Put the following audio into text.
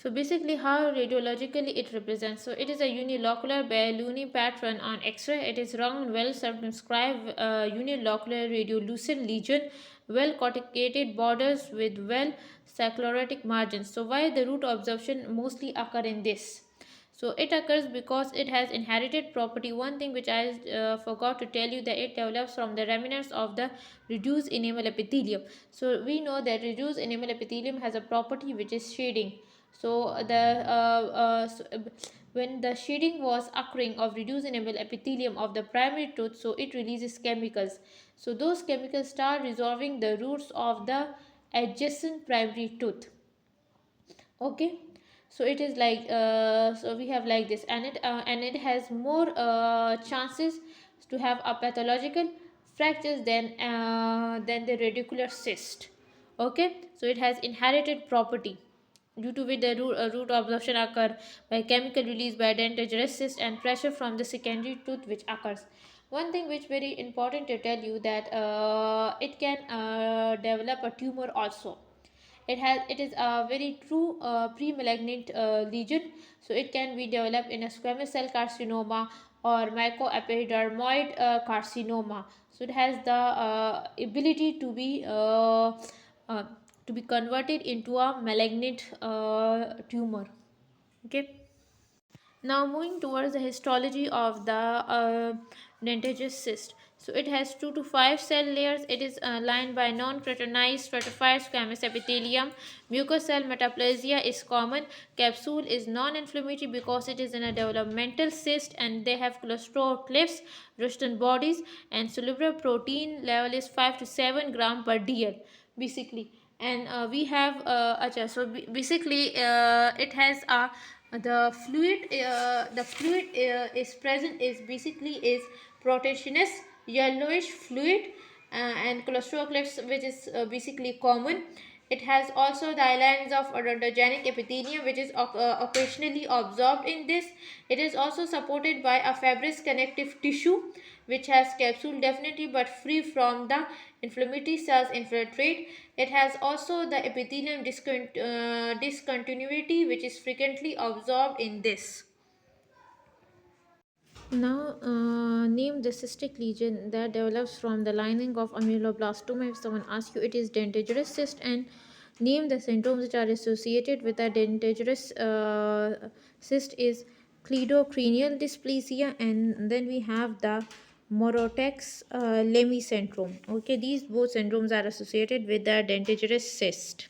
So basically how radiologically it represents. So it is a unilocular balloony pattern on X-ray. It is round, well circumscribed unilocular radiolucent lesion, well corticated borders with well sclerotic margins. So why the root absorption mostly occur in this? So it occurs because it has inherited property. One thing which I forgot to tell you, that it develops from the remnants of the reduced enamel epithelium. So we know that reduced enamel epithelium has a property which is shading. So when the shading was occurring of reduced enamel epithelium of the primary tooth, so it releases chemicals. So those chemicals start resolving the roots of the adjacent primary tooth. Okay, so it is like so we have like this, and it has more chances to have a pathological fractures than the radicular cyst. Okay, so it has inherited property due to which the root absorption occur by chemical release by dentagerous cyst and pressure from the secondary tooth which occurs. One thing which very important to tell you, that it can develop a tumor also. It is a very true pre-malignant lesion. So it can be developed in a squamous cell carcinoma or mycoepidermoid carcinoma. So it has the ability uh, to be converted into a malignant tumor. Okay. Now moving towards the histology of the dentageous cyst. So it has 2 to 5 cell layers. It is lined by non-keratinized stratified squamous epithelium. Mucosal metaplasia is common. Capsule is non-inflammatory because it is in a developmental cyst, and they have cholesterol Rushton bodies, and cerebral protein level is 5 to 7 gram per dl basically. And we have so basically it has a the fluid is present is basically is proteinous yellowish fluid, and cholesterol cliffs, which is basically common. It has also the islands of odontogenic epithelium, which is occasionally absorbed in this. It is also supported by a fibrous connective tissue which has capsule definitely but free from the inflammatory cells infiltrate. It has also the epithelium discontinuity, which is frequently observed in this. Now, name the cystic lesion that develops from the lining of ameloblastoma. If someone asks you, it is dentagerous cyst, and name the symptoms which are associated with a dentagerous cyst is cleidocranial dysplasia, and then we have the Morotex Lemy syndrome. Okay, these both syndromes are associated with the dentagerous cyst.